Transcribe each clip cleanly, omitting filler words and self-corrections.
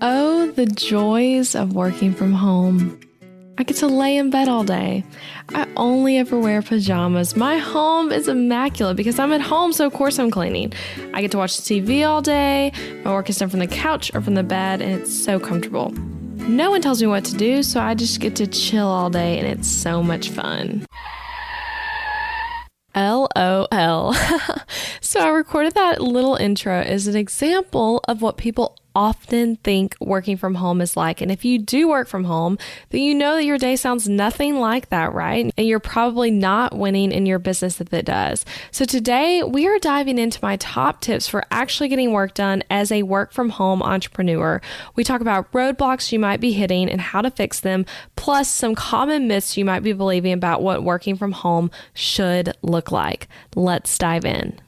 Oh, the joys of working from home. I get to lay in bed all day. I only ever wear pajamas. My home is immaculate because I'm at home, so of course I'm cleaning. I get to watch TV all day. My work is done from the couch or from the bed, and it's so comfortable. No one tells me what to do, so I just get to chill all day, and it's so much fun. LOL. So I recorded that little intro as an example of what people often think working from home is like. And if you do work from home, then you know that your day sounds nothing like that, right? And you're probably not winning in your business if it does. So today we are diving into my top tips for actually getting work done as a work from home entrepreneur. We talk about roadblocks you might be hitting and how to fix them, plus some common myths you might be believing about what working from home should look like. Let's dive in.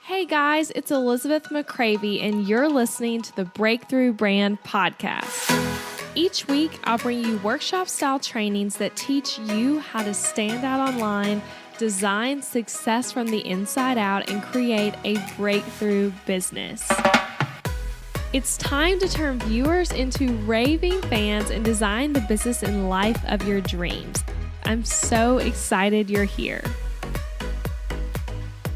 Hey guys, it's Elizabeth McCravey, and you're listening to the Breakthrough Brand Podcast. Each week, I'll bring you workshop-style trainings that teach you how to stand out online, design success from the inside out, and create a breakthrough business. It's time to turn viewers into raving fans and design the business and life of your dreams. I'm so excited you're here.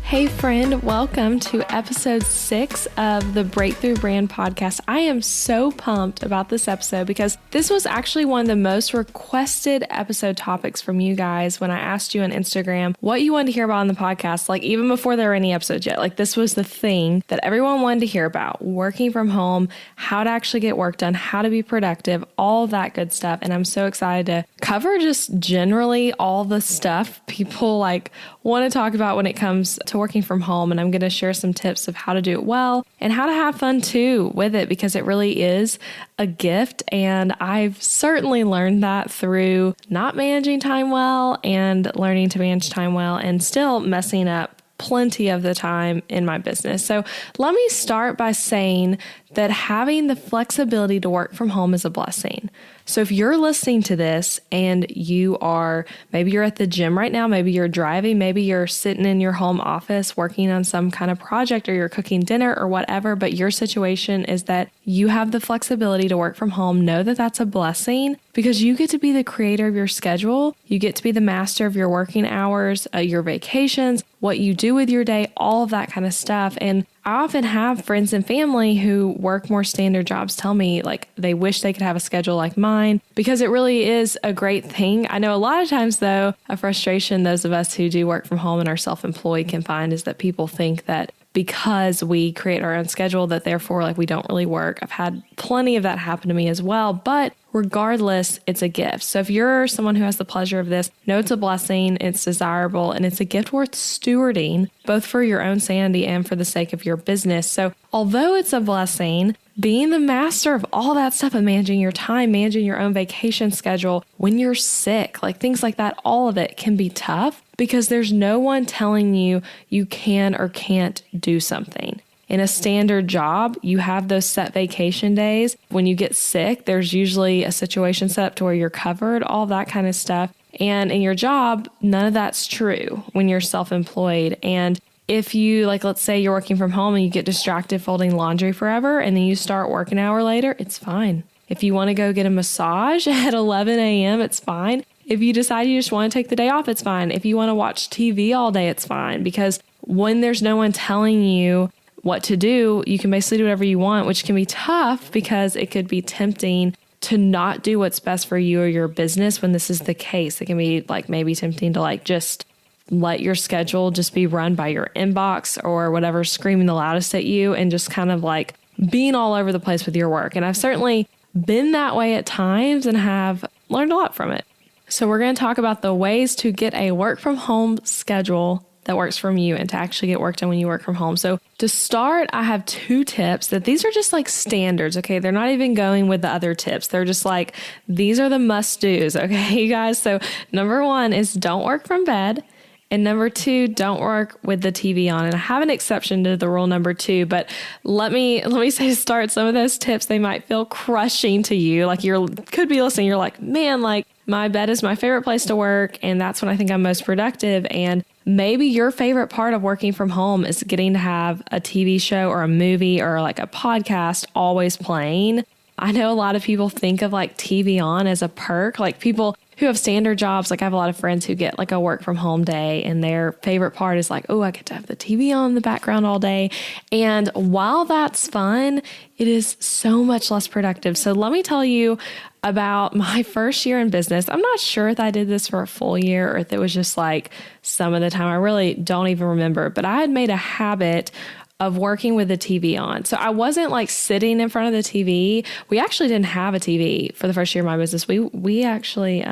Hey friend, welcome to episode 6 of the Breakthrough Brand Podcast. I am so pumped about this episode because this was actually one of the most requested episode topics from you guys when I asked you on Instagram what you wanted to hear about on the podcast, like even before there were any episodes yet. Like this was the thing that everyone wanted to hear about, working from home, how to actually get work done, how to be productive, all that good stuff. And I'm so excited to cover just generally all the stuff people like want to talk about when it comes to working from home. And I'm going to share some tips of how to do it well and how to have fun too with it, because it really is a gift. And I've certainly learned that through not managing time well and learning to manage time well and still messing up plenty of the time in my business. So let me start by saying that having the flexibility to work from home is a blessing. So if you're listening to this and maybe you're at the gym right now, maybe you're driving, maybe you're sitting in your home office working on some kind of project, or you're cooking dinner or whatever, but your situation is that you have the flexibility to work from home, know that that's a blessing because you get to be the creator of your schedule. You get to be the master of your working hours, your vacations, what you do with your day, all of that kind of stuff. And I often have friends and family who work more standard jobs tell me like they wish they could have a schedule like mine because it really is a great thing. I know a lot of times though, a frustration those of us who do work from home and are self-employed can find is that people think that because we create our own schedule that therefore like we don't really work. I've had plenty of that happen to me as well, but regardless, it's a gift. So if you're someone who has the pleasure of this, know it's a blessing, it's desirable, and it's a gift worth stewarding, both for your own sanity and for the sake of your business. So although it's a blessing, being the master of all that stuff and managing your time, managing your own vacation schedule, when you're sick, like things like that, all of it can be tough because there's no one telling you you can or can't do something. In a standard job, you have those set vacation days. When you get sick, there's usually a situation set up to where you're covered, all that kind of stuff. And in your job, none of that's true when you're self-employed. And if you, like, let's say you're working from home and you get distracted folding laundry forever, and then you start work an hour later, it's fine. If you want to go get a massage at 11 a.m., it's fine. If you decide you just want to take the day off, it's fine. If you want to watch TV all day, it's fine. Because when there's no one telling you what to do, you can basically do whatever you want, which can be tough because it could be tempting to not do what's best for you or your business when this is the case. It can be like maybe tempting to like just let your schedule just be run by your inbox or whatever screaming the loudest at you and just kind of like being all over the place with your work. And I've certainly been that way at times and have learned a lot from it. So we're going to talk about the ways to get a work from home schedule that works for you and to actually get work done when you work from home. So to start, I have 2 tips that these are just like standards. Okay. They're not even going with the other tips. They're just like, these are the must do's. Okay, you guys. So number 1 is don't work from bed. And number 2, don't work with the TV on. And I have an exception to the rule number 2, but let me say to start, some of those tips, they might feel crushing to you. Like could be listening. You're like, man, like my bed is my favorite place to work. And that's when I think I'm most productive. And maybe your favorite part of working from home is getting to have a TV show or a movie or like a podcast always playing. I know a lot of people think of like TV on as a perk, like people who have standard jobs. Like I have a lot of friends who get like a work from home day and their favorite part is like, oh, I get to have the TV on in the background all day. And while that's fun, it is so much less productive. So let me tell you about my first year in business. I'm not sure if I did this for a full year or if it was just like some of the time. I really don't even remember, but I had made a habit of working with the TV on. So I wasn't like sitting in front of the TV. We actually didn't have a TV for the first year of my business. We actually,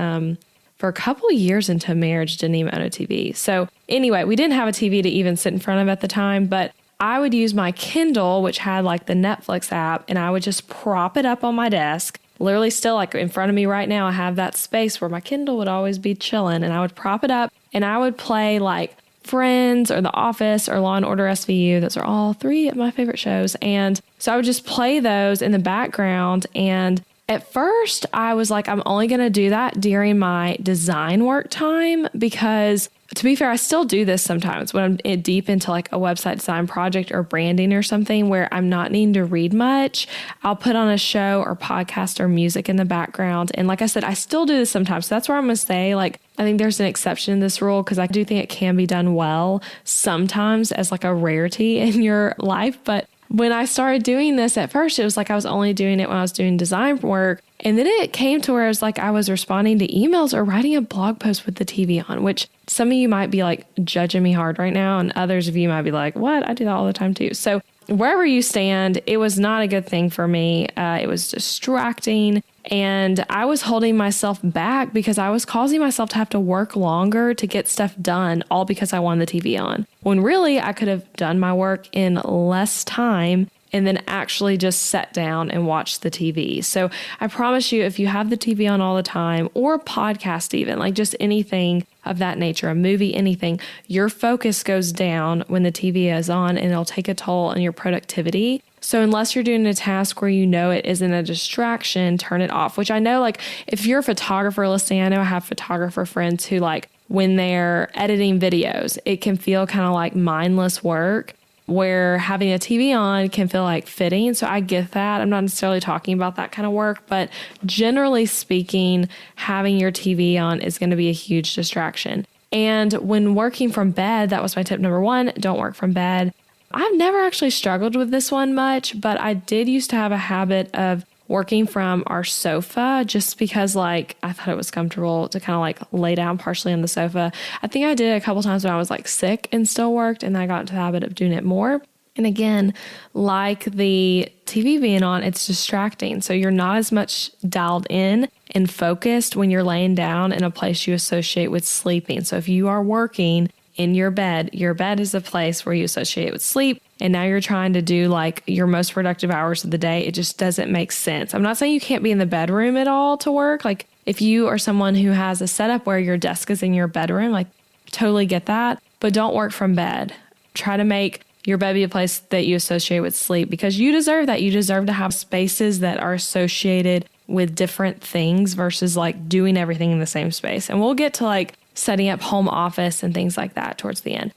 for a couple of years into marriage, didn't even own a TV. So anyway, we didn't have a TV to even sit in front of at the time, but I would use my Kindle, which had like the Netflix app, and I would just prop it up on my desk. Literally still like in front of me right now, I have that space where my Kindle would always be chilling, and I would prop it up and I would play like Friends or The Office or Law and Order SVU. Those are all three of my favorite shows. And so I would just play those in the background. And at first I was like, I'm only going to do that during my design work time because, to be fair, I still do this sometimes when I'm deep into like a website design project or branding or something where I'm not needing to read much. I'll put on a show or podcast or music in the background. And like I said, I still do this sometimes. So that's where I'm going to say, like, I think there's an exception in this rule because I do think it can be done well sometimes as like a rarity in your life. But when I started doing this at first, it was like I was only doing it when I was doing design work. And then it came to where it was like I was responding to emails or writing a blog post with the TV on, which some of you might be like judging me hard right now. And others of you might be like, what? I do that all the time too. So wherever you stand, it was not a good thing for me. It was distracting. And I was holding myself back because I was causing myself to have to work longer to get stuff done, all because I wanted the TV on. When really I could have done my work in less time and then actually just sat down and watched the TV. So I promise you, if you have the TV on all the time, or a podcast even, like just anything of that nature, a movie, anything, your focus goes down when the TV is on and it'll take a toll on your productivity. So unless you're doing a task where you know it isn't a distraction, turn it off, which I know, like if you're a photographer listening, I know I have photographer friends who like when they're editing videos, it can feel kind of like mindless work where having a TV on can feel like fitting. So I get that. I'm not necessarily talking about that kind of work, but generally speaking, having your TV on is going to be a huge distraction. And when working from bed, that was my tip number one, don't work from bed. I've never actually struggled with this one much, but I did used to have a habit of working from our sofa just because like I thought it was comfortable to kind of like lay down partially on the sofa. I think I did it a couple times when I was like sick and still worked, and then I got into the habit of doing it more. And again, like the TV being on, it's distracting. So you're not as much dialed in and focused when you're laying down in a place you associate with sleeping. So if you are working in your bed is a place where you associate with sleep. And now you're trying to do like your most productive hours of the day. It just doesn't make sense. I'm not saying you can't be in the bedroom at all to work. Like if you are someone who has a setup where your desk is in your bedroom, like totally get that, but don't work from bed. Try to make your bed be a place that you associate with sleep because you deserve that. You deserve to have spaces that are associated with different things versus like doing everything in the same space. And we'll get to like setting up home office and things like that towards the end.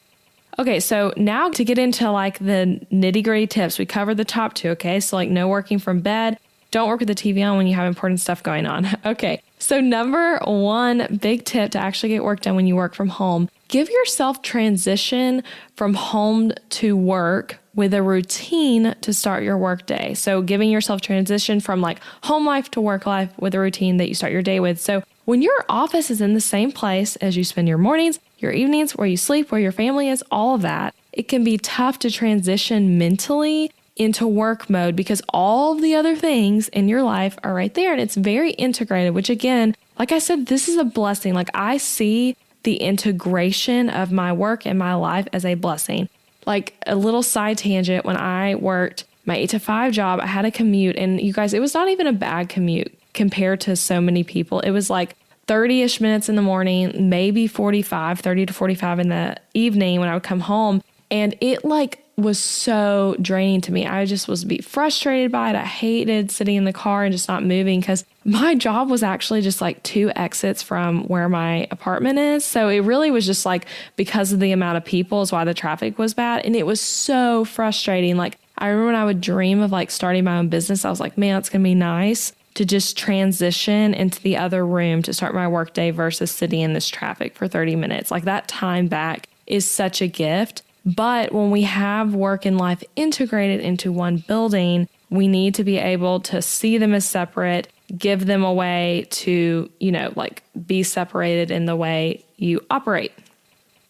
Okay, so now to get into like the nitty gritty tips, we covered the top two, okay? So like no working from bed, don't work with the TV on when you have important stuff going on. Okay, so number one big tip to actually get work done when you work from home, give yourself transition from home to work with a routine to start your work day. So giving yourself transition from like home life to work life with a routine that you start your day with. So when your office is in the same place as you spend your mornings, your evenings, where you sleep, where your family is, all of that, it can be tough to transition mentally into work mode because all of the other things in your life are right there and it's very integrated, which again, like I said, this is a blessing. Like I see the integration of my work and my life as a blessing. Like a little side tangent, when I worked my 8 to 5 job, I had a commute and you guys, it was not even a bad commute compared to so many people. It was like 30-ish minutes in the morning, maybe 30 to 45 in the evening when I would come home. And it like was so draining to me. I just was frustrated by it. I hated sitting in the car and just not moving because my job was actually just like 2 exits from where my apartment is. So it really was just like because of the amount of people is why the traffic was bad. And it was so frustrating. Like I remember when I would dream of like starting my own business, I was like, man, it's going to be nice to just transition into the other room to start my workday versus sitting in this traffic for 30 minutes. Like that time back is such a gift. But when we have work and life integrated into one building, we need to be able to see them as separate, give them a way to, like be separated in the way you operate.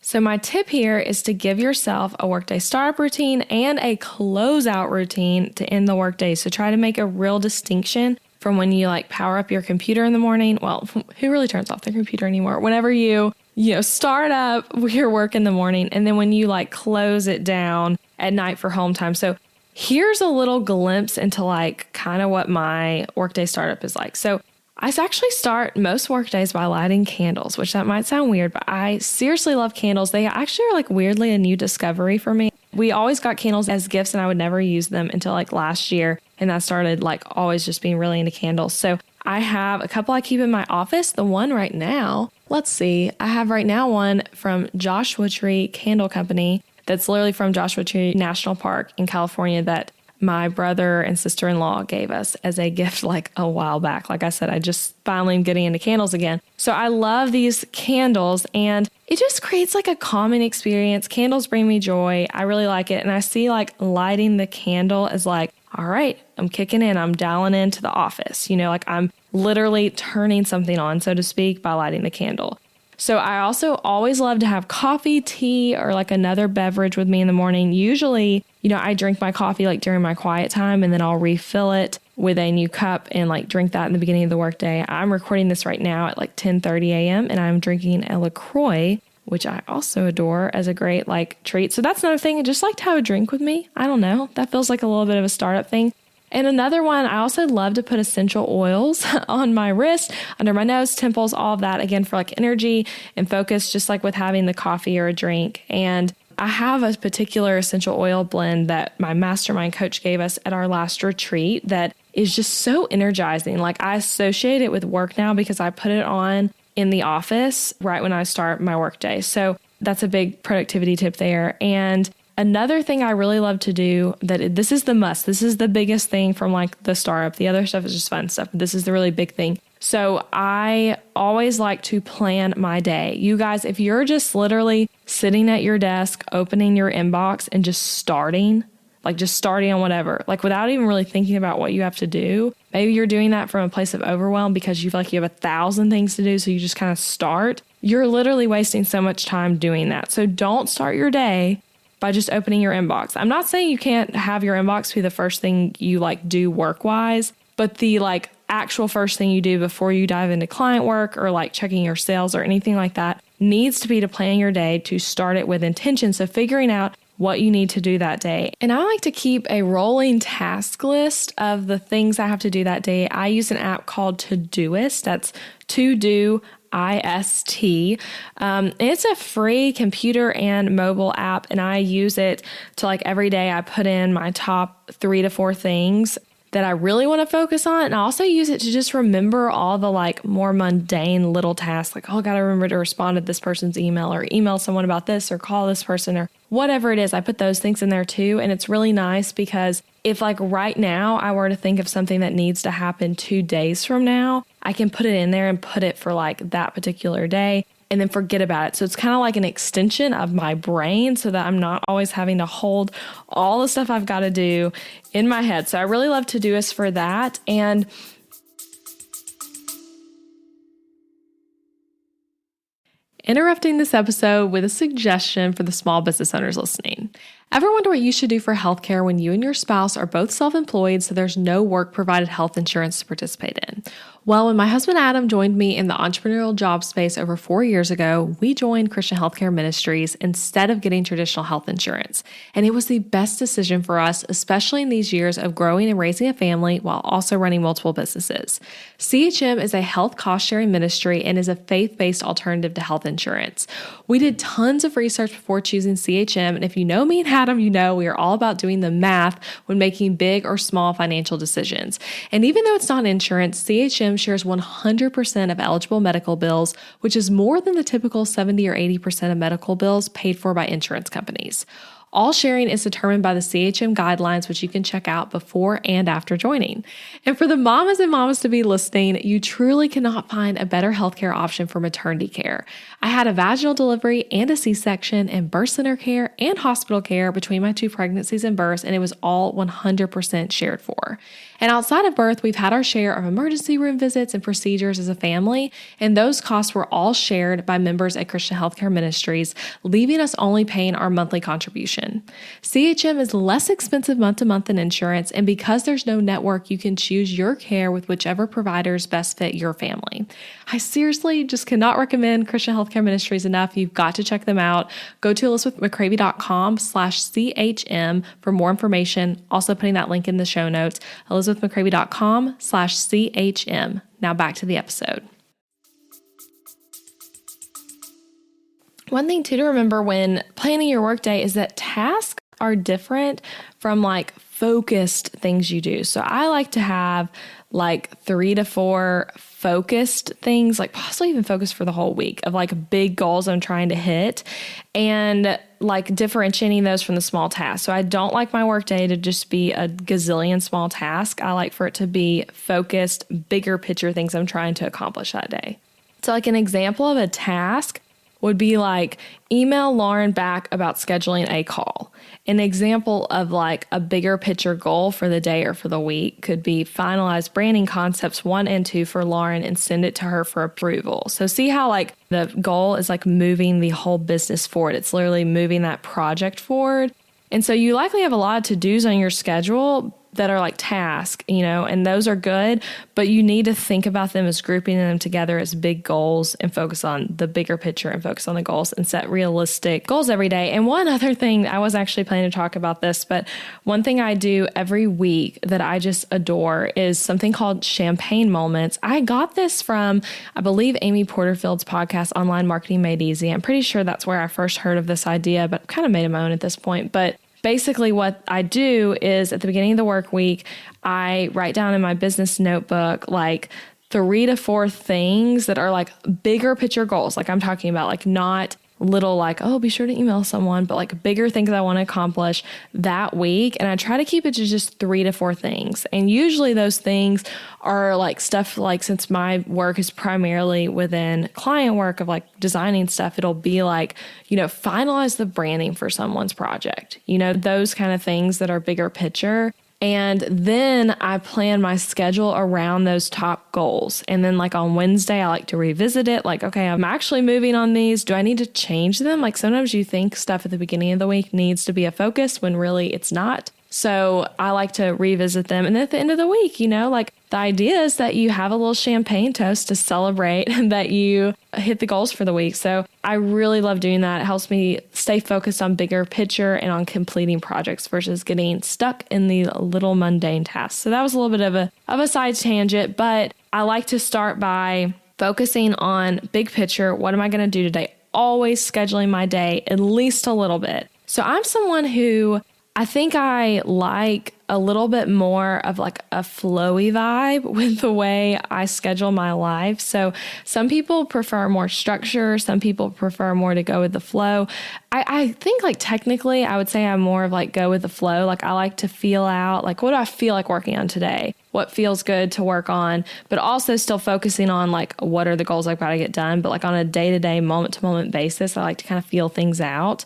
So my tip here is to give yourself a workday startup routine and a closeout routine to end the workday. So try to make a real distinction from when you like power up your computer in the morning. Well, who really turns off their computer anymore? Whenever you start up your work in the morning and then when you like close it down at night for home time. So here's a little glimpse into like kind of what my workday startup is like. So I actually start most work days by lighting candles, which that might sound weird, but I seriously love candles. They actually are like weirdly a new discovery for me. We always got candles as gifts and I would never use them until like last year. And I started like always just being really into candles. So I have a couple I keep in my office. The one right now, let's see, I have right now one from Joshua Tree Candle Company that's literally from Joshua Tree National Park in California that my brother and sister-in-law gave us as a gift like a while back. Like I said, I just finally am getting into candles again. So I love these candles and it just creates like a calming experience. Candles bring me joy. I really like it. And I see like lighting the candle as like, all right, I'm kicking in. I'm dialing into the office. Like I'm literally turning something on, so to speak, by lighting the candle. So I also always love to have coffee, tea, or like another beverage with me in the morning. Usually, I drink my coffee like during my quiet time and then I'll refill it with a new cup and like drink that in the beginning of the workday. I'm recording this right now at like 10:30 a.m. and I'm drinking a LaCroix, which I also adore as a great like treat. So that's another thing. I just like to have a drink with me. I don't know. That feels like a little bit of a startup thing. And another one, I also love to put essential oils on my wrist, under my nose, temples, all of that, again, for like energy and focus, just like with having the coffee or a drink. And I have a particular essential oil blend that my mastermind coach gave us at our last retreat that is just so energizing. Like I associate it with work now because I put it on in the office right when I start my workday. So that's a big productivity tip there. And another thing I really love to do this is the must. This is the biggest thing from like the startup. The other stuff is just fun stuff. This is the really big thing. So I always like to plan my day. You guys, if you're just literally sitting at your desk, opening your inbox and just starting on whatever, like without even really thinking about what you have to do, maybe you're doing that from a place of overwhelm because you feel like you have 1,000 things to do. So you just kind of start. You're literally wasting so much time doing that. So don't start your day by just opening your inbox. I'm not saying you can't have your inbox be the first thing you like do work-wise, but the like actual first thing you do before you dive into client work or like checking your sales or anything like that needs to be to plan your day, to start it with intention. So figuring out what you need to do that day. And I like to keep a rolling task list of the things I have to do that day. I use an app called Todoist. That's To Do IST. It's a free computer and mobile app, and I use it to like every day I put in my top 3 to 4 things that I really want to focus on. And I also use it to just remember all the like more mundane little tasks, like, oh, I got to remember to respond to this person's email or email someone about this or call this person or whatever it is. I put those things in there too. And it's really nice because if like right now I were to think of something that needs to happen 2 days from now, I can put it in there and put it for like that particular day and then forget about it. So it's kind of like an extension of my brain so that I'm not always having to hold all the stuff I've got to do in my head. So I really love Todoist for that. And interrupting this episode with a suggestion for the small business owners listening. Ever wonder what you should do for healthcare when you and your spouse are both self-employed so there's no work-provided health insurance to participate in? Well, when my husband Adam joined me in the entrepreneurial job space over 4 years ago, we joined Christian Healthcare Ministries instead of getting traditional health insurance. And it was the best decision for us, especially in these years of growing and raising a family while also running multiple businesses. CHM is a health cost-sharing ministry and is a faith-based alternative to health insurance. We did tons of research before choosing CHM, and if you know me and Adam, you know we are all about doing the math when making big or small financial decisions. And even though it's not insurance, CHM shares 100% of eligible medical bills, which is more than the typical 70 or 80% of medical bills paid for by insurance companies. All sharing is determined by the CHM guidelines, which you can check out before and after joining. And for the mamas and mamas to be listening, you truly cannot find a better healthcare option for maternity care. I had a vaginal delivery and a C-section and birth center care and hospital care between my 2 pregnancies and births, and it was all 100% shared for. And outside of birth, we've had our share of emergency room visits and procedures as a family, and those costs were all shared by members at Christian Healthcare Ministries, leaving us only paying our monthly contribution. CHM is less expensive month to month than insurance, and because there's no network, you can choose your care with whichever providers best fit your family. I seriously just cannot recommend Christian Healthcare Ministries enough. You've got to check them out. Go to elizabethmccravey.com/CHM for more information. Also putting that link in the show notes, elizabethmccravey.com/CHM. Now back to the episode. One thing too to remember when planning your workday is that tasks are different from like focused things you do. So I like to have like 3 to 4 focused things, like possibly even focused for the whole week of like big goals I'm trying to hit, and like differentiating those from the small tasks. So I don't like my workday to just be a gazillion small tasks. I like for it to be focused, bigger picture things I'm trying to accomplish that day. So like an example of a task would be like email Lauren back about scheduling a call. An example of like a bigger picture goal for the day or for the week could be finalize branding concepts 1 and 2 for Lauren and send it to her for approval. So see how like the goal is like moving the whole business forward. It's literally moving that project forward. And so you likely have a lot of to-dos on your schedule that are like tasks, and those are good, but you need to think about them as grouping them together as big goals and focus on the bigger picture and focus on the goals and set realistic goals every day. And one other thing, I was actually planning to talk about this, but one thing I do every week that I just adore is something called champagne moments. I got this from, I believe, Amy Porterfield's podcast, Online Marketing Made Easy. I'm pretty sure that's where I first heard of this idea, but I've kind of made it my own at this point. But basically what I do is at the beginning of the work week, I write down in my business notebook like 3 to 4 things that are like bigger picture goals. Like I'm talking about like not little like, oh, be sure to email someone, but like bigger things I want to accomplish that week. And I try to keep it to just 3 to 4 things. And usually those things are like stuff like, since my work is primarily within client work of like designing stuff, it'll be like, finalize the branding for someone's project, those kind of things that are bigger picture. And then I plan my schedule around those top goals. And then like on Wednesday, I like to revisit it. Like, okay, I'm actually moving on these. Do I need to change them? Like sometimes you think stuff at the beginning of the week needs to be a focus when really it's not. So I like to revisit them. And then at the end of the week, like the idea is that you have a little champagne toast to celebrate that you hit the goals for the week. So I really love doing that. It helps me stay focused on bigger picture and on completing projects versus getting stuck in the little mundane tasks. So that was a little bit of a side tangent, but I like to start by focusing on big picture. What am I going to do today? Always scheduling my day at least a little bit. So I'm someone who I think I like a little bit more of like a flowy vibe with the way I schedule my life. So some people prefer more structure. Some people prefer more to go with the flow. I think like technically I would say I'm more of like go with the flow. Like I like to feel out like, what do I feel like working on today? What feels good to work on, but also still focusing on like, what are the goals I've got to get done? But like on a day-to-day, moment-to-moment basis, I like to kind of feel things out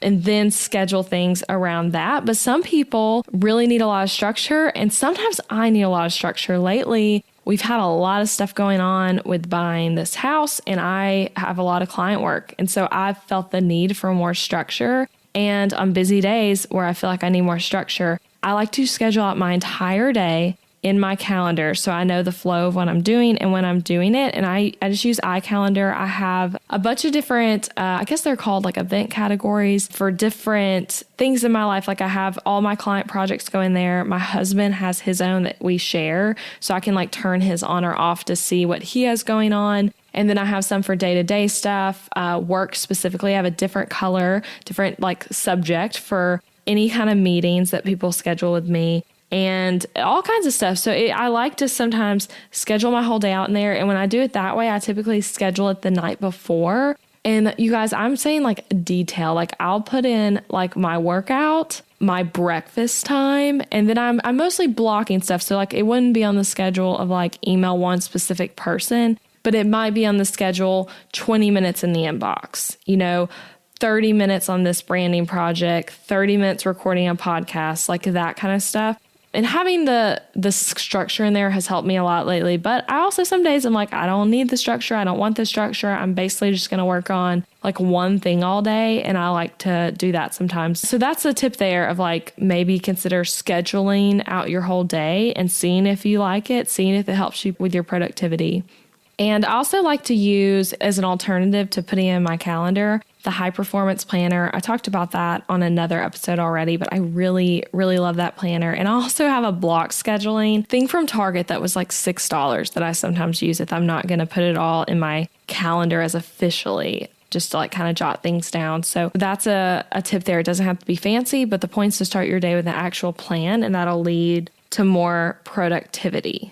and then schedule things around that. But some people really need a lot of structure, and sometimes I need a lot of structure. Lately, we've had a lot of stuff going on with buying this house, and I have a lot of client work. And so I've felt the need for more structure. And on busy days where I feel like I need more structure, I like to schedule out my entire day in my calendar so I know the flow of what I'm doing and when I'm doing it. And I just use iCalendar. I have a bunch of different, I guess they're called like event categories for different things in my life. Like I have all my client projects go in there. My husband has his own that we share, so I can like turn his on or off to see what he has going on. And then I have some for day-to-day stuff, work specifically. I have a different color, different like subject for any kind of meetings that people schedule with me, and all kinds of stuff. So I like to sometimes schedule my whole day out in there. And when I do it that way, I typically schedule it the night before. And you guys, I'm saying like detail, like I'll put in like my workout, my breakfast time, and then I'm mostly blocking stuff. So like it wouldn't be on the schedule of like email one specific person, but it might be on the schedule 20 minutes in the inbox, 30 minutes on this branding project, 30 minutes recording a podcast, like that kind of stuff. And having the structure in there has helped me a lot lately. But I also, some days I'm like, I don't need the structure. I don't want the structure. I'm basically just going to work on like one thing all day. And I like to do that sometimes. So that's a tip there of like, maybe consider scheduling out your whole day and seeing if you like it, seeing if it helps you with your productivity. And I also like to use as an alternative to putting in my calendar, the high performance planner. I talked about that on another episode already, but I really, really love that planner. And I also have a block scheduling thing from Target that was like $6 that I sometimes use if I'm not going to put it all in my calendar as officially, just to like kind of jot things down. So that's a tip there. It doesn't have to be fancy, but the point is to start your day with an actual plan, and that'll lead to more productivity.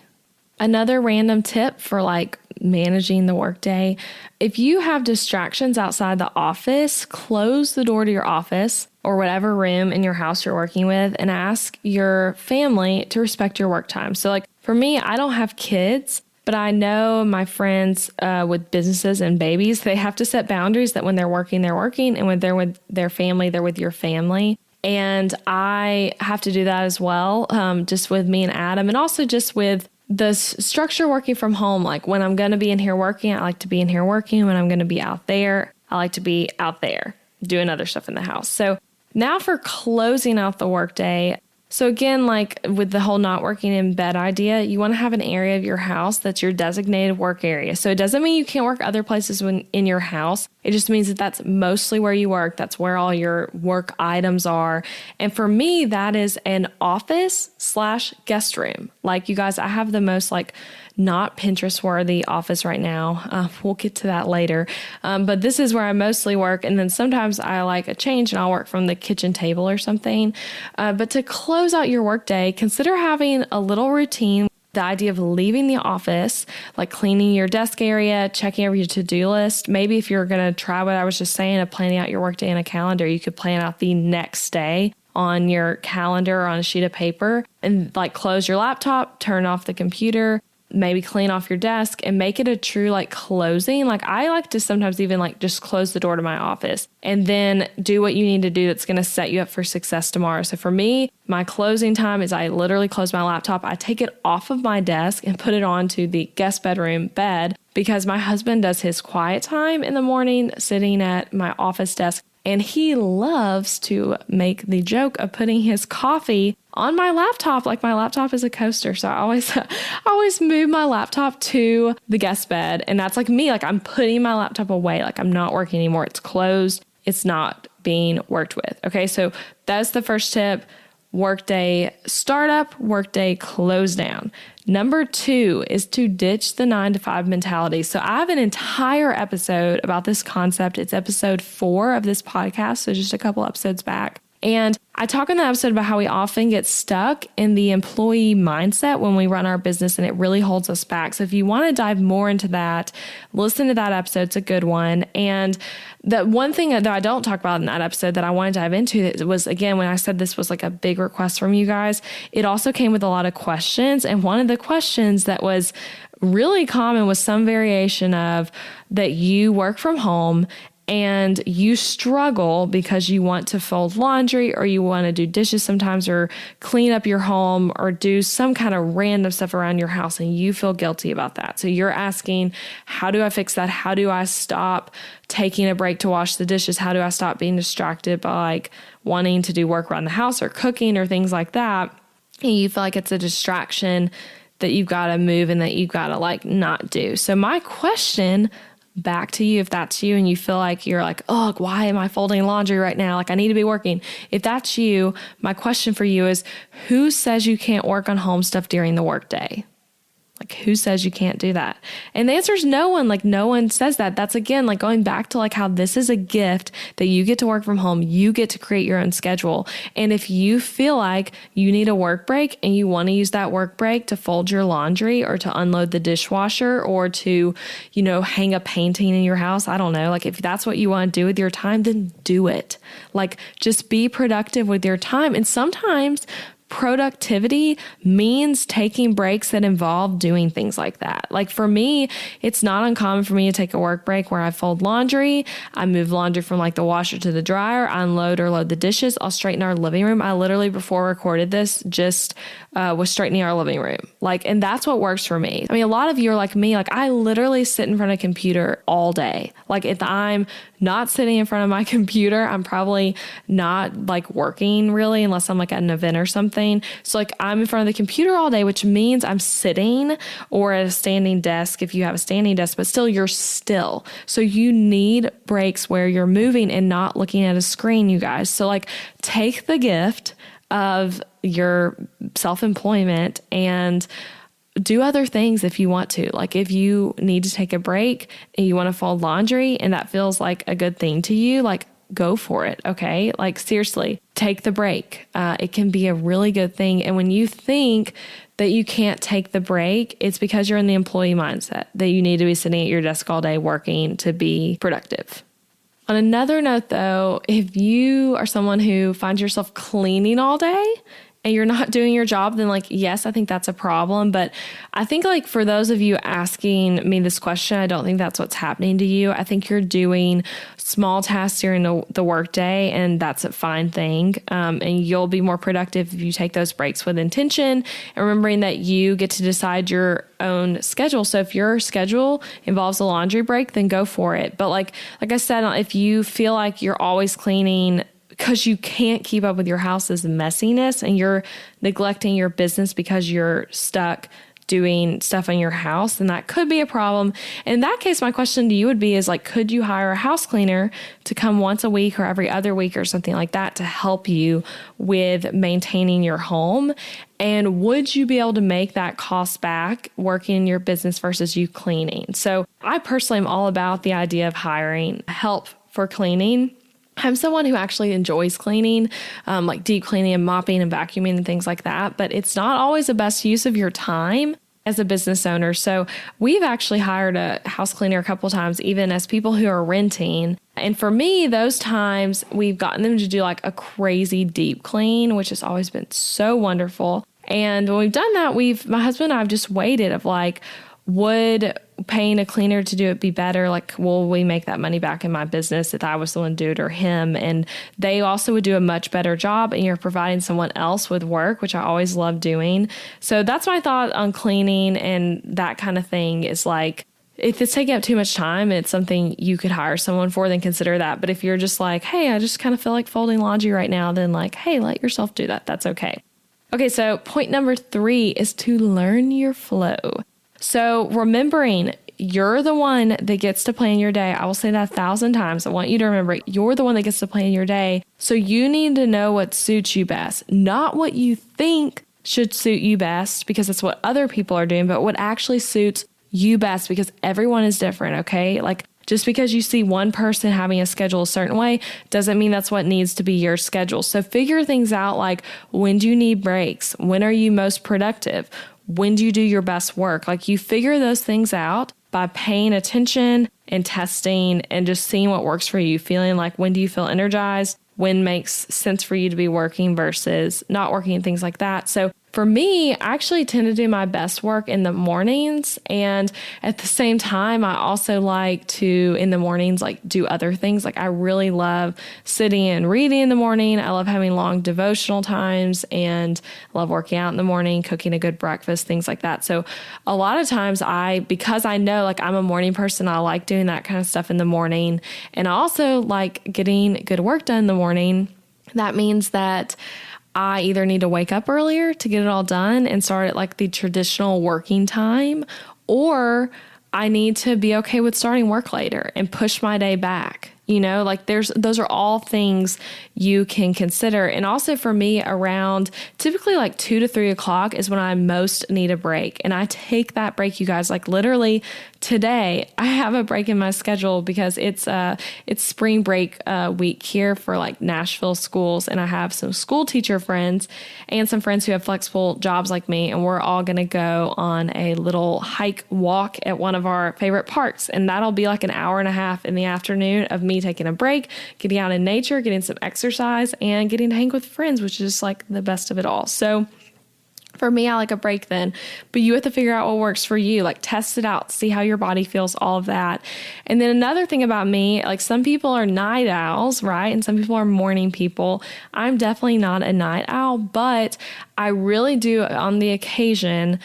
Another random tip for like managing the workday, if you have distractions outside the office, close the door to your office or whatever room in your house you're working with and ask your family to respect your work time. So like for me, I don't have kids, but I know my friends with businesses and babies, they have to set boundaries that when they're working, and when they're with their family, they're with your family. And I have to do that as well, just with me and Adam, and also just with the structure working from home. Like when I'm going to be in here working, I like to be in here working. When I'm going to be out there, I like to be out there doing other stuff in the house. So now for closing out the workday. So again, like with the whole not working in bed idea, you want to have an area of your house that's your designated work area. So it doesn't mean you can't work other places when in your house. It just means that that's mostly where you work. That's where all your work items are. And for me, that is an office/guest room. Like you guys, I have the most like not Pinterest worthy office right now. We'll get to that later. But this is where I mostly work. And then sometimes I like a change and I'll work from the kitchen table or something. But to close out your workday, consider having a little routine. The idea of leaving the office, like cleaning your desk area, checking over your to-do list. Maybe if you're going to try what I was just saying of planning out your workday in a calendar, you could plan out the next day on your calendar or on a sheet of paper and like close your laptop, turn off the computer, maybe clean off your desk and make it a true like closing. Like I like to sometimes even like just close the door to my office and then do what you need to do that's going to set you up for success tomorrow. So for me, my closing time is I literally close my laptop. I take it off of my desk and put it onto the guest bedroom bed because my husband does his quiet time in the morning sitting at my office desk. And he loves to make the joke of putting his coffee on my laptop, like my laptop is a coaster. So I always move my laptop to the guest bed. And that's like me, like I'm putting my laptop away, like I'm not working anymore. It's closed. It's not being worked with. Okay, so that's the first tip. Workday startup, workday close down. Number 2 is to ditch the 9-to-5 mentality. So I have an entire episode about this concept. It's episode 4 of this podcast, so just a couple episodes back. And I talk in that episode about how we often get stuck in the employee mindset when we run our business, and it really holds us back. So if you want to dive more into that, listen to that episode. It's a good one. And the one thing that I don't talk about in that episode that I want to dive into was, again, when I said this was like a big request from you guys, it also came with a lot of questions. And one of the questions that was really common was some variation of that you work from home and you struggle because you want to fold laundry or you want to do dishes sometimes or clean up your home or do some kind of random stuff around your house and you feel guilty about that. So you're asking, how do I fix that? How do I stop taking a break to wash the dishes? How do I stop being distracted by like wanting to do work around the house or cooking or things like that? And you feel like it's a distraction that you've got to move and that you've got to like not do. So my question back to you, if that's you and you feel like you're like, oh, why am I folding laundry right now? Like I need to be working. If that's you, my question for you is, who says you can't work on home stuff during the workday? Like, who says you can't do that? And the answer is no one. Like, no one says that. That's, again, like going back to like how this is a gift that you get to work from home. You get to create your own schedule. And if you feel like you need a work break and you want to use that work break to fold your laundry or to unload the dishwasher or to, hang a painting in your house, I don't know. Like, if that's what you want to do with your time, then do it. Like, just be productive with your time. And sometimes productivity means taking breaks that involve doing things like that. Like, for me, it's not uncommon for me to take a work break where I fold laundry, I move laundry from like the washer to the dryer, I unload or load the dishes, I'll straighten our living room. I literally, before I recorded this, just was straightening our living room. Like, and that's what works for me. I mean, a lot of you are like me. Like, I literally sit in front of a computer all day. Like, if I'm not sitting in front of my computer, I'm probably not like working really, unless I'm like at an event or something. So like, I'm in front of the computer all day, which means I'm sitting or at a standing desk if you have a standing desk, but still you're still. So you need breaks where you're moving and not looking at a screen, you guys. So like, take the gift of your self-employment and do other things if you want to. Like, if you need to take a break and you want to fold laundry and that feels like a good thing to you, like, go for it. Okay. Like, seriously, take the break. It can be a really good thing. And when you think that you can't take the break, it's because you're in the employee mindset that you need to be sitting at your desk all day working to be productive. On another note, though, if you are someone who finds yourself cleaning all day and you're not doing your job, then like, yes, I think that's a problem. But I think like for those of you asking me this question, I don't think that's what's happening to you. I think you're doing small tasks during the workday, and that's a fine thing. And you'll be more productive if you take those breaks with intention and remembering that you get to decide your own schedule. So if your schedule involves a laundry break, then go for it. But like I said, if you feel like you're always cleaning because you can't keep up with your house's messiness and you're neglecting your business because you're stuck doing stuff in your house, then that could be a problem. In that case, my question to you would be like, could you hire a house cleaner to come once a week or every other week or something like that to help you with maintaining your home? And would you be able to make that cost back working in your business versus you cleaning? So I personally am all about the idea of hiring help for cleaning. I'm someone who actually enjoys cleaning, like deep cleaning and mopping and vacuuming and things like that, but it's not always the best use of your time as a business owner. So we've actually hired a house cleaner a couple of times, even as people who are renting. And for me, those times we've gotten them to do like a crazy deep clean, which has always been so wonderful. And when we've done that, my husband and I have just waited of like, would paying a cleaner to do it be better? Like, will we make that money back in my business if I was the one to do it or him? And they also would do a much better job, and you're providing someone else with work, which I always love doing. So that's my thought on cleaning and that kind of thing is like, if it's taking up too much time and it's something you could hire someone for, then consider that. But if you're just like, hey, I just kind of feel like folding laundry right now, then like, hey, let yourself do that. That's okay. Okay, so point number 3 is to learn your flow. So remembering you're the one that gets to plan your day. I will say that 1,000 times. I want you to remember you're the one that gets to plan your day. So you need to know what suits you best, not what you think should suit you best because it's what other people are doing, but what actually suits you best because everyone is different, okay? Like, just because you see one person having a schedule a certain way doesn't mean that's what needs to be your schedule. So figure things out like, when do you need breaks? When are you most productive? When do you do your best work? Like, you figure those things out by paying attention and testing and just seeing what works for you, feeling like, when do you feel energized? When makes sense for you to be working versus not working and things like that. So for me, I actually tend to do my best work in the mornings. And at the same time, I also like to, in the mornings, like do other things. Like, I really love sitting and reading in the morning. I love having long devotional times and I love working out in the morning, cooking a good breakfast, things like that. So a lot of times because I know like I'm a morning person, I like doing that kind of stuff in the morning. And I also like getting good work done in the morning. That means that I either need to wake up earlier to get it all done and start at like the traditional working time, or I need to be okay with starting work later and push my day back. Like those are all things you can consider. And also for me, around typically like 2 to 3 o'clock is when I most need a break. And I take that break, you guys, like literally today I have a break in my schedule because it's spring break week here for like Nashville schools. And I have some school teacher friends and some friends who have flexible jobs like me. And we're all going to go on a little hike walk at one of our favorite parks. And that'll be like an hour and a half in the afternoon of me taking a break, getting out in nature, getting some exercise, and getting to hang with friends, which is like the best of it all. So for me, I like a break then, but you have to figure out what works for you, like test it out, see how your body feels, all of that. And then another thing about me, like some people are night owls, right? And some people are morning people. I'm definitely not a night owl, but I really do on the occasion,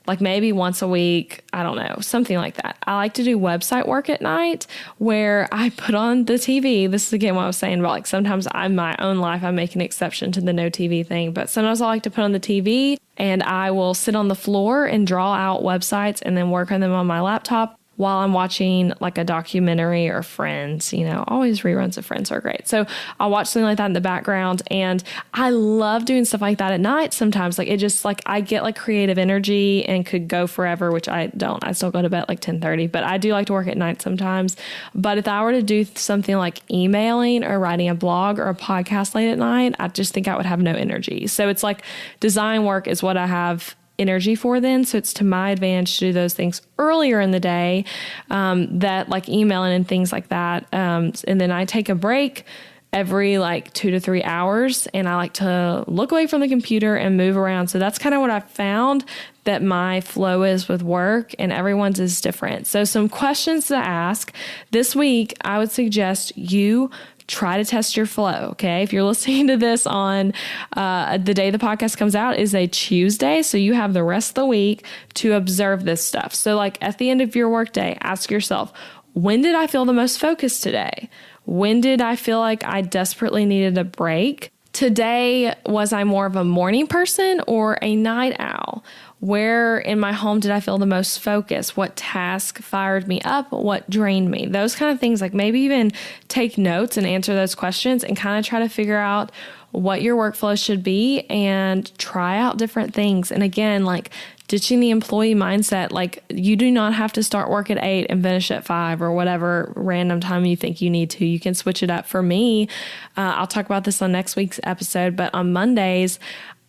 like maybe once a week, I don't know, something like that. I like to do website work at night where I put on the TV. This is again what I was saying about like sometimes in my own life, I make an exception to the no TV thing, but sometimes I like to put on the TV and I will sit on the floor and draw out websites and then work on them on my laptop while I'm watching like a documentary or Friends. Always reruns of Friends are great. So I'll watch something like that in the background. And I love doing stuff like that at night sometimes. Like it just like I get like creative energy and could go forever, which I don't. I still go to bed like 10:30, but I do like to work at night sometimes. But if I were to do something like emailing or writing a blog or a podcast late at night, I just think I would have no energy. So it's like design work is what I have energy for then. So it's to my advantage to do those things earlier in the day, that like emailing and things like that. And then I take a break every like 2 to 3 hours and I like to look away from the computer and move around. So that's kind of what I found that my flow is with work, and everyone's is different. So some questions to ask this week, I would suggest you try to test your flow. Okay. If you're listening to this on the day the podcast comes out is a Tuesday. So you have the rest of the week to observe this stuff. So like at the end of your workday, ask yourself, when did I feel the most focused today? When did I feel like I desperately needed a break? Today, was I more of a morning person or a night owl? Where in my home did I feel the most focus? What task fired me up? What drained me? Those kind of things, like maybe even take notes and answer those questions and kind of try to figure out what your workflow should be and try out different things. And again, like ditching the employee mindset, like you do not have to start work at 8 and finish at 5 or whatever random time you think you need to. You can switch it up. For me, I'll talk about this on next week's episode, but on Mondays,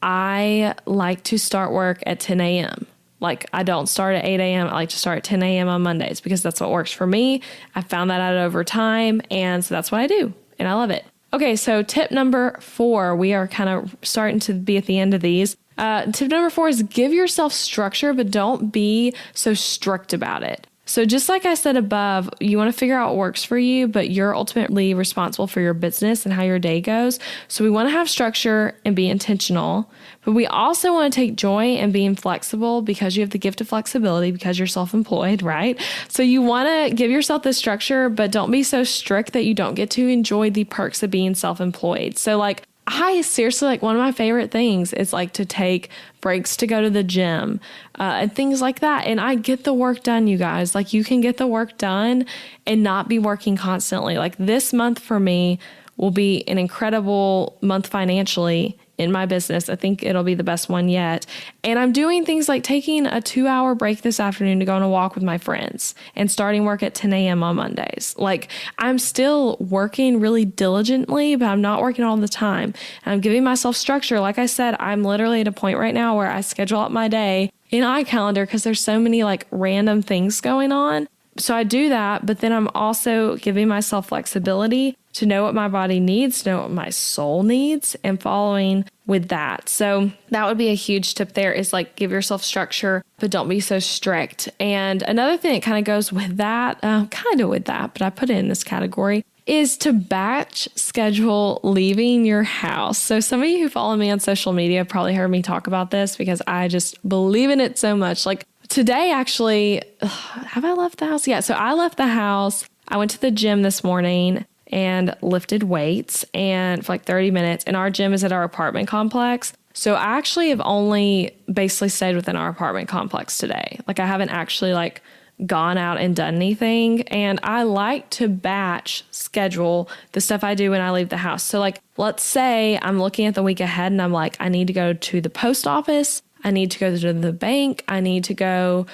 I like to start work at 10 a.m. Like I don't start at 8 a.m. I like to start at 10 a.m. on Mondays because that's what works for me. I found that out over time. And so that's what I do. And I love it. Okay. So tip number 4, we are kind of starting to be at the end of these. Tip number 4 is give yourself structure, but don't be so strict about it. So just like I said above, you want to figure out what works for you, but you're ultimately responsible for your business and how your day goes. So we want to have structure and be intentional, but we also want to take joy in being flexible because you have the gift of flexibility because you're self-employed, right? So you want to give yourself the structure, but don't be so strict that you don't get to enjoy the perks of being self-employed. So like I seriously, like one of my favorite things is like to take breaks to go to the gym and things like that. And I get the work done, you guys. Like you can get the work done and not be working constantly. Like this month for me will be an incredible month financially in my business. I think it'll be the best one yet. And I'm doing things like taking a 2-hour break this afternoon to go on a walk with my friends and starting work at 10 a.m. on Mondays. Like I'm still working really diligently, but I'm not working all the time. And I'm giving myself structure. Like I said, I'm literally at a point right now where I schedule out my day in iCalendar because there's so many like random things going on. So I do that, but then I'm also giving myself flexibility to know what my body needs, to know what my soul needs, and following with that. So that would be a huge tip there is like give yourself structure, but don't be so strict. And another thing that kind of goes with that, but I put it in this category, is to batch schedule leaving your house. So some of you who follow me on social media have probably heard me talk about this because I just believe in it so much. Like today, actually, have I left the house? Yeah. So I left the house. I went to the gym this morning and lifted weights and for like 30 minutes. And our gym is at our apartment complex. So I actually have only basically stayed within our apartment complex today. Like I haven't actually like gone out and done anything. And I like to batch schedule the stuff I do when I leave the house. So like, let's say I'm looking at the week ahead and I'm like, I need to go to the post office. I need to go to the bank. I need to go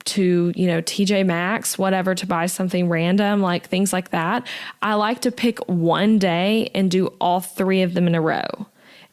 to, TJ Maxx, whatever, to buy something random, like things like that. I like to pick one day and do all 3 of them in a row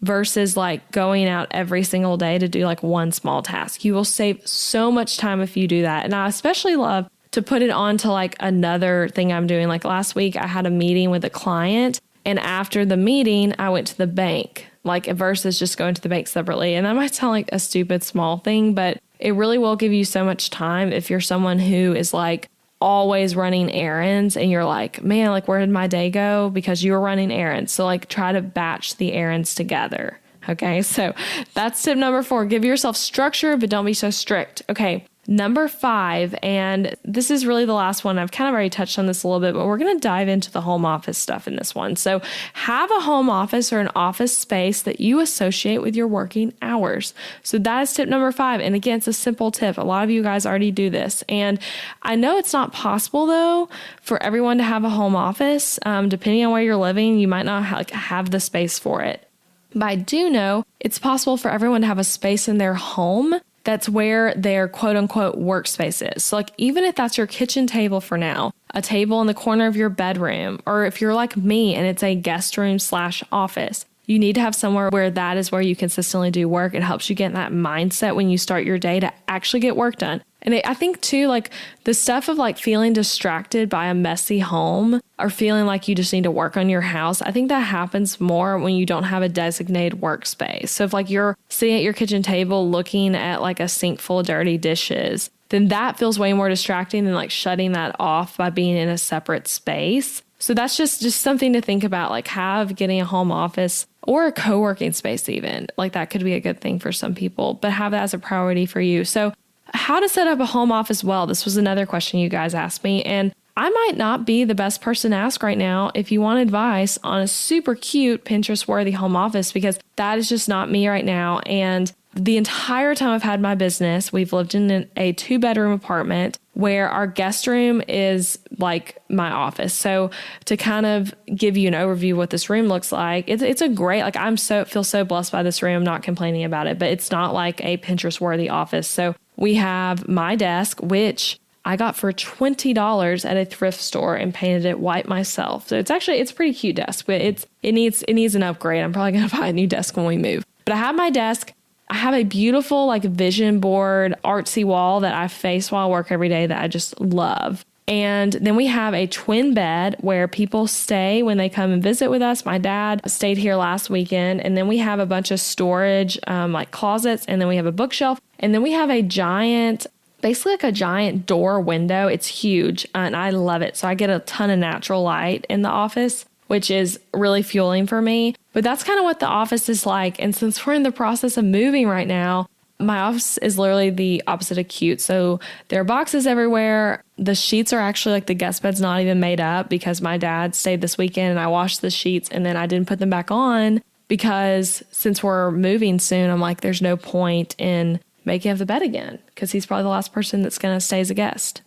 versus like going out every single day to do like one small task. You will save so much time if you do that. And I especially love to put it on to like another thing I'm doing. Like last week I had a meeting with a client, and after the meeting I went to the bank, like versus just going to the bank separately. And that might sound like a stupid small thing, but it really will give you so much time if you're someone who is like always running errands and you're like, man, like where did my day go? Because you were running errands. So like try to batch the errands together. Okay. So that's tip number 4. Give yourself structure, but don't be so strict. Okay. Number 5, and this is really the last one. I've kind of already touched on this a little bit, but we're going to dive into the home office stuff in this one. So have a home office or an office space that you associate with your working hours. So that is tip number 5. And again, it's a simple tip. A lot of you guys already do this. And I know it's not possible though for everyone to have a home office. Depending on where you're living, you might not have the space for it. But I do know it's possible for everyone to have a space in their home that's where their quote unquote workspace is. So like, even if that's your kitchen table for now, a table in the corner of your bedroom, or if you're like me and it's a guest room / office, you need to have somewhere where that is where you consistently do work. It helps you get in that mindset when you start your day to actually get work done. And I think too, like the stuff of like feeling distracted by a messy home or feeling like you just need to work on your house, I think that happens more when you don't have a designated workspace. So if like you're sitting at your kitchen table looking at like a sink full of dirty dishes, then that feels way more distracting than like shutting that off by being in a separate space. So that's just something to think about, like getting a home office or a co-working space even. Like that could be a good thing for some people, but have that as a priority for you. So how to set up a home office well. This was another question you guys asked me, and I might not be the best person to ask right now if you want advice on a super cute Pinterest-worthy home office, because that is just not me right now. And the entire time I've had my business, we've lived in a 2-bedroom apartment where our guest room is like my office. So to kind of give you an overview of what this room looks like, it's a great, like feel so blessed by this room, not complaining about it, but it's not like a Pinterest-worthy office. So we have my desk, which I got for $20 at a thrift store and painted it white myself. So it's a pretty cute desk, but it needs an upgrade. I'm probably going to buy a new desk when we move. But I have my desk. I have a beautiful like vision board artsy wall that I face while I work every day that I just love. And then we have a twin bed where people stay when they come and visit with us. My dad stayed here last weekend. And then we have a bunch of storage, like closets. And then we have a bookshelf. And then we have basically like a giant door window. It's huge and I love it. So I get a ton of natural light in the office, which is really fueling for me. But that's kind of what the office is like. And since we're in the process of moving right now, my office is literally the opposite of cute. So there are boxes everywhere. The sheets are actually like the guest bed's not even made up because my dad stayed this weekend and I washed the sheets and then I didn't put them back on because since we're moving soon, I'm like, there's no point in making up the bed again because he's probably the last person that's going to stay as a guest.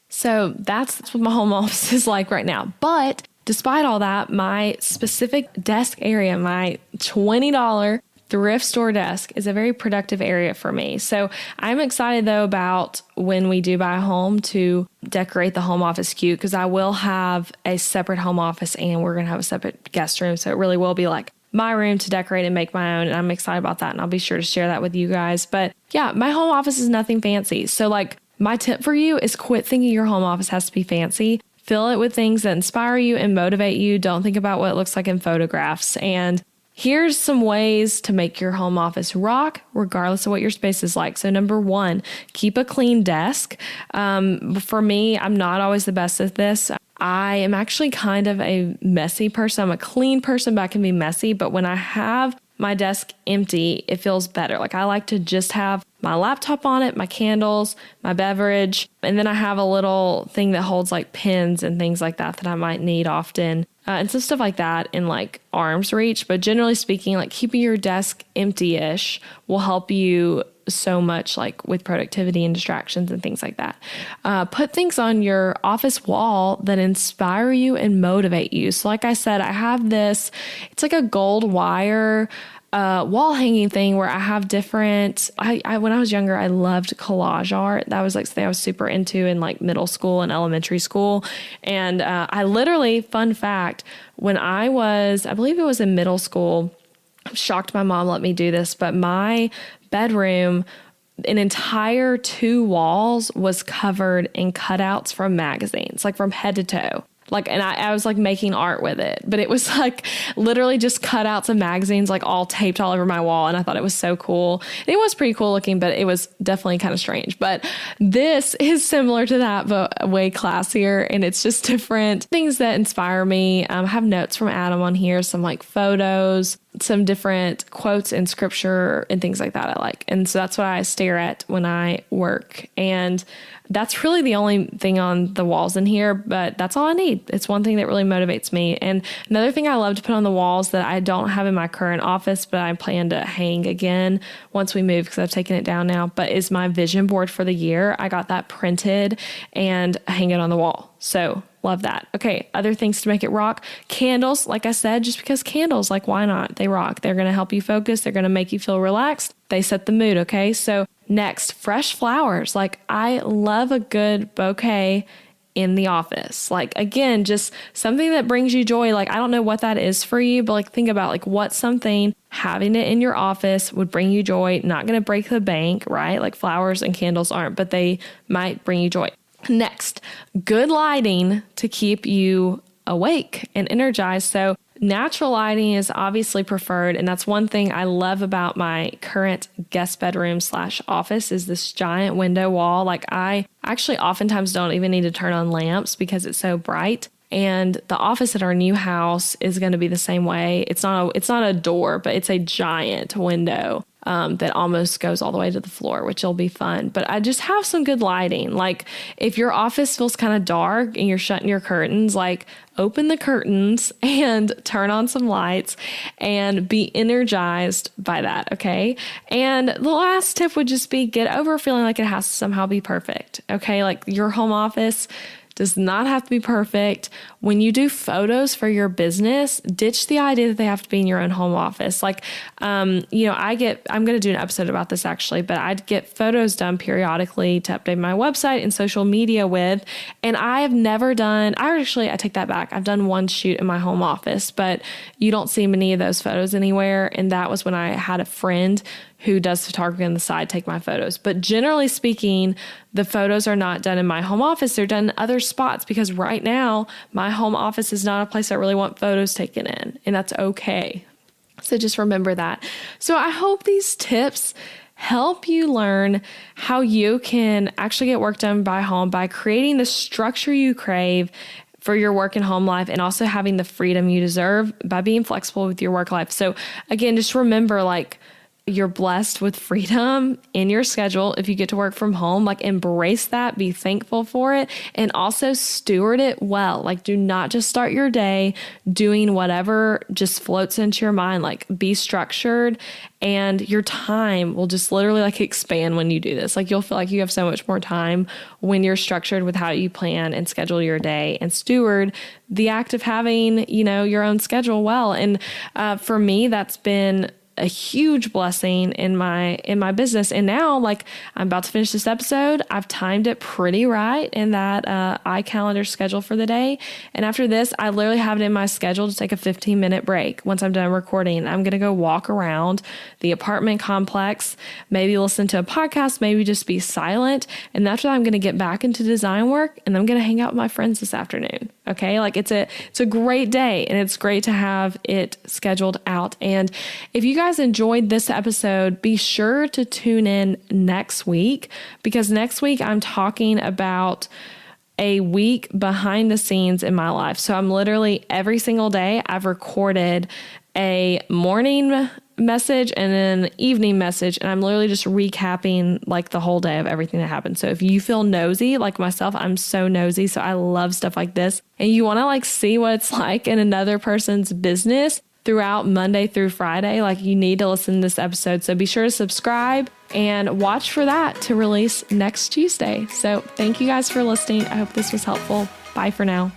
So that's what my home office is like right now. But despite all that, my specific desk area, my $20 thrift store desk is a very productive area for me. So I'm excited though about when we do buy a home to decorate the home office cute because I will have a separate home office and we're going to have a separate guest room. So it really will be like my room to decorate and make my own. And I'm excited about that. And I'll be sure to share that with you guys. But yeah, my home office is nothing fancy. So like my tip for you is quit thinking your home office has to be fancy. Fill it with things that inspire you and motivate you. Don't think about what it looks like in photographs. And here's some ways to make your home office rock, regardless of what your space is like. So number 1, keep a clean desk. For me, I'm not always the best at this. I am actually kind of a messy person. I'm a clean person, but I can be messy. But when I have my desk empty, it feels better. Like I like to just have my laptop on it, my candles, my beverage, and then I have a little thing that holds like pens and things like that I might need often. And some stuff like that in like arm's reach. But generally speaking, like keeping your desk empty-ish will help you so much like with productivity and distractions and things like that. Put things on your office wall that inspire you and motivate you. So like I said, I have this, it's like a gold wire wall hanging thing where I have different, when I was younger, I loved collage art. That was like something I was super into in like middle school and elementary school. And I literally, fun fact, when I believe it was in middle school, I'm shocked my mom let me do this, but my bedroom, an entire 2 walls was covered in cutouts from magazines, like from head to toe. Like, and I was like making art with it, but it was like literally just cutouts of magazines, like all taped all over my wall. And I thought it was so cool. And it was pretty cool looking, but it was definitely kind of strange. But this is similar to that, but way classier. And it's just different things that inspire me. I have notes from Adam on here, some like photos, some different quotes in scripture and things like that I like. And so that's what I stare at when I work. And that's really the only thing on the walls in here, but that's all I need. It's one thing that really motivates me. And another thing I love to put on the walls that I don't have in my current office, but I plan to hang again once we move because I've taken it down now, but is my vision board for the year. I got that printed and hang it on the wall. So love that. Okay, other things to make it rock. Candles, like I said, just because candles, like why not? They rock. They're going to help you focus. They're going to make you feel relaxed. They set the mood, okay? So next, fresh flowers. Like I love a good bouquet in the office. Like again, just something that brings you joy. Like I don't know what that is for you, but like think about like what's something having it in your office would bring you joy, not going to break the bank, right? Like flowers and candles aren't, but they might bring you joy. Next, good lighting to keep you awake and energized. So natural lighting is obviously preferred. And that's one thing I love about my current guest bedroom / office is this giant window wall. Like I actually oftentimes don't even need to turn on lamps because it's so bright. And the office at our new house is going to be the same way. It's not a door, but it's a giant window that almost goes all the way to the floor, which will be fun. But I just have some good lighting. Like if your office feels kind of dark and you're shutting your curtains, like open the curtains and turn on some lights and be energized by that. Okay. And the last tip would just be get over feeling like it has to somehow be perfect. Okay. Like your home office does not have to be perfect. When you do photos for your business, ditch the idea that they have to be in your own home office. Like, I'm going to do an episode about this actually, but I'd get photos done periodically to update my website and social media with. And I take that back. I've done one shoot in my home office, but you don't see many of those photos anywhere. And that was when I had a friend who does photography on the side take my photos. But generally speaking, the photos are not done in my home office. They're done in other spots because right now my home office is not a place I really want photos taken in, and that's okay. So just remember that. So I hope these tips help you learn how you can actually get work done by home by creating the structure you crave for your work and home life, and also having the freedom you deserve by being flexible with your work life. So again, just remember, like, you're blessed with freedom in your schedule if you get to work from home. Like embrace that, be thankful for it, and also steward it well. Like do not just start your day doing whatever just floats into your mind. Like be structured, and your time will just literally like expand when you do this. Like you'll feel like you have so much more time when you're structured with how you plan and schedule your day and steward the act of having, your own schedule well. And for me, that's been a huge blessing in my business. And now, like, I'm about to finish this episode. I've timed it pretty right in that iCalendar schedule for the day. And after this, I literally have it in my schedule to take a 15-minute break. Once I'm done recording, I'm going to go walk around the apartment complex, maybe listen to a podcast, maybe just be silent. And after that, I'm going to get back into design work, and I'm going to hang out with my friends this afternoon. Okay. Like it's a great day, and it's great to have it scheduled out. And if you guys enjoyed this episode, be sure to tune in next week, because next week I'm talking about a week behind the scenes in my life. So I'm literally every single day I've recorded a morning message and an evening message, and I'm literally just recapping like the whole day of everything that happened. So if you feel nosy like myself, I'm so nosy, so I love stuff like this, and you want to like see what it's like in another person's business throughout Monday through Friday. Like, you need to listen to this episode. So be sure to subscribe and watch for that to release next Tuesday. So thank you guys for listening. I hope this was helpful. Bye for now.